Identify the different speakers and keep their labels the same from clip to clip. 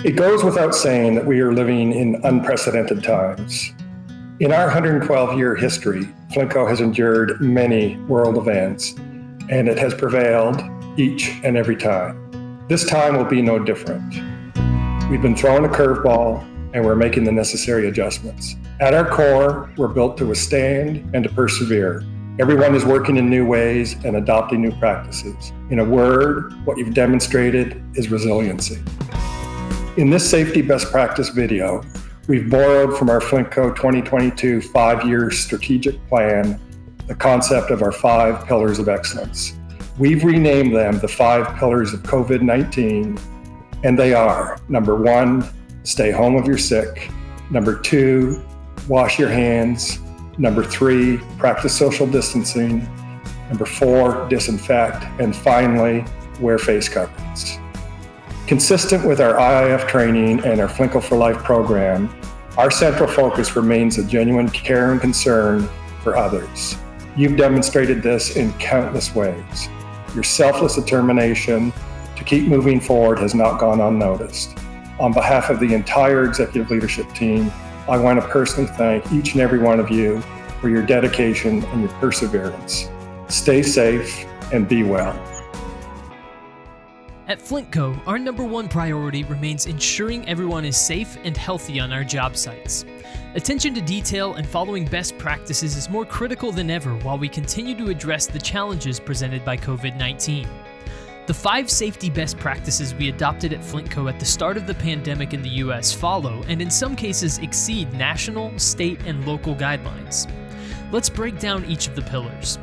Speaker 1: It goes without saying that we are living in unprecedented times. In our 112-year history, Flintco has endured many world events, and it has prevailed each and every time. This time will be no different. We've been thrown a curveball, and we're making the necessary adjustments. At our core, we're built to withstand and to persevere. Everyone is working in new ways and adopting new practices. In a word, what you've demonstrated is resiliency. In this safety best practice video, we've borrowed from our Flintco 2022 5-year strategic plan the concept of our 5 pillars of excellence. We've renamed them the 5 pillars of COVID-19, and they are: number 1, stay home if you're sick; number 2, wash your hands; number 3, practice social distancing; number 4, disinfect; and finally, wear face coverings. Consistent with our IIF training and our Flintco for Life program, our central focus remains a genuine care and concern for others. You've demonstrated this in countless ways. Your selfless determination to keep moving forward has not gone unnoticed. On behalf of the entire executive leadership team, I want to personally thank each and every one of you for your dedication and your perseverance. Stay safe and be well.
Speaker 2: At Flintco, our number 1 priority remains ensuring everyone is safe and healthy on our job sites. Attention to detail and following best practices is more critical than ever while we continue to address the challenges presented by COVID-19. The 5 safety best practices we adopted at Flintco at the start of the pandemic in the US follow, and in some cases exceed, national, state, and local guidelines. Let's break down each of the pillars.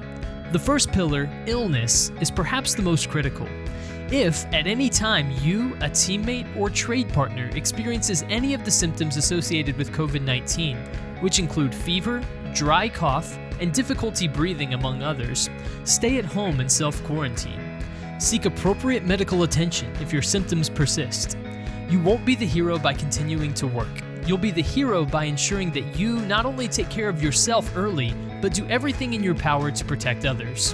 Speaker 2: The first pillar, illness, is perhaps the most critical. If, at any time, you, a teammate, or trade partner experiences any of the symptoms associated with COVID-19, which include fever, dry cough, and difficulty breathing, among others, stay at home and self-quarantine. Seek appropriate medical attention if your symptoms persist. You won't be the hero by continuing to work. You'll be the hero by ensuring that you not only take care of yourself early, but do everything in your power to protect others.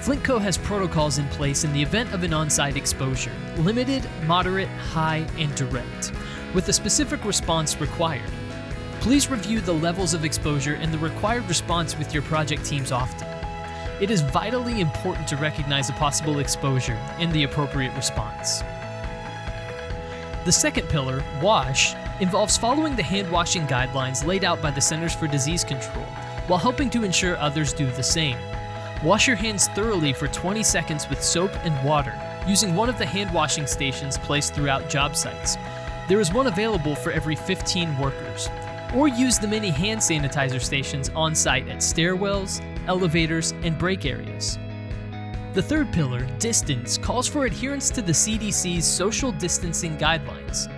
Speaker 2: Flintco has protocols in place in the event of an on-site exposure: limited, moderate, high, and direct, with a specific response required. Please review the levels of exposure and the required response with your project teams often. It is vitally important to recognize a possible exposure and the appropriate response. The second pillar, wash, involves following the hand washing guidelines laid out by the Centers for Disease Control, while helping to ensure others do the same. Wash your hands thoroughly for 20 seconds with soap and water, using one of the hand washing stations placed throughout job sites. There is one available for every 15 workers. Or use the many hand sanitizer stations on site at stairwells, elevators, and break areas. The third pillar, distance, calls for adherence to the CDC's social distancing guidelines.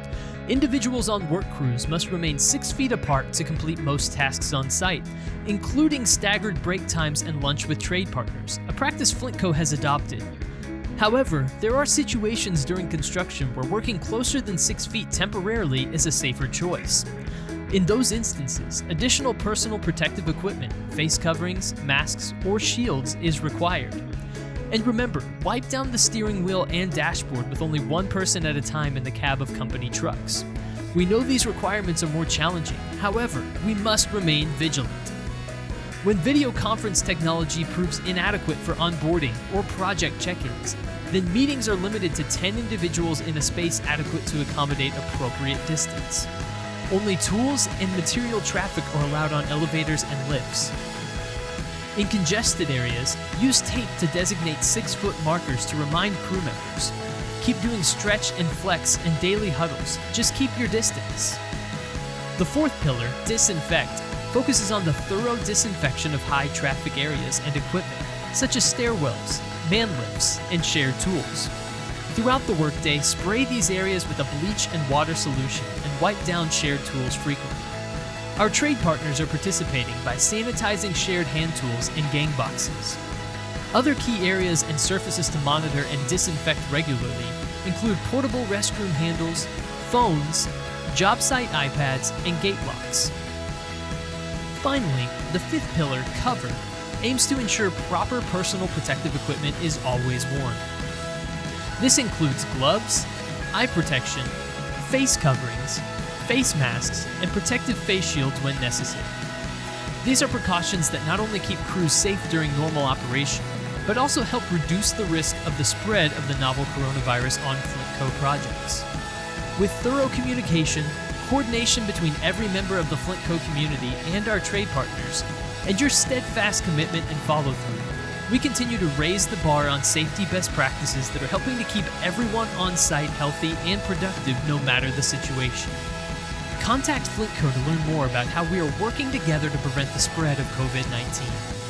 Speaker 2: Individuals on work crews must remain 6 feet apart to complete most tasks on site, including staggered break times and lunch with trade partners, a practice Flintco has adopted. However, there are situations during construction where working closer than 6 feet temporarily is a safer choice. In those instances, additional personal protective equipment, face coverings, masks, or shields is required. And remember, wipe down the steering wheel and dashboard with only one person at a time in the cab of company trucks. We know these requirements are more challenging, however, we must remain vigilant. When video conference technology proves inadequate for onboarding or project check-ins, then meetings are limited to 10 individuals in a space adequate to accommodate appropriate distance. Only tools and material traffic are allowed on elevators and lifts. In congested areas, use tape to designate 6-foot markers to remind crew members. Keep doing stretch and flex and daily huddles. Just keep your distance. The fourth pillar, disinfect, focuses on the thorough disinfection of high-traffic areas and equipment, such as stairwells, man lifts, and shared tools. Throughout the workday, spray these areas with a bleach and water solution and wipe down shared tools frequently. Our trade partners are participating by sanitizing shared hand tools and gang boxes. Other key areas and surfaces to monitor and disinfect regularly include portable restroom handles, phones, job site iPads, and gate locks. Finally, the fifth pillar, cover, aims to ensure proper personal protective equipment is always worn. This includes gloves, eye protection, face coverings, face masks, and protective face shields when necessary. These are precautions that not only keep crews safe during normal operation, but also help reduce the risk of the spread of the novel coronavirus on Flintco projects. With thorough communication, coordination between every member of the Flintco community and our trade partners, and your steadfast commitment and follow-through, we continue to raise the bar on safety best practices that are helping to keep everyone on site healthy and productive no matter the situation. Contact Flintco to learn more about how we are working together to prevent the spread of COVID-19.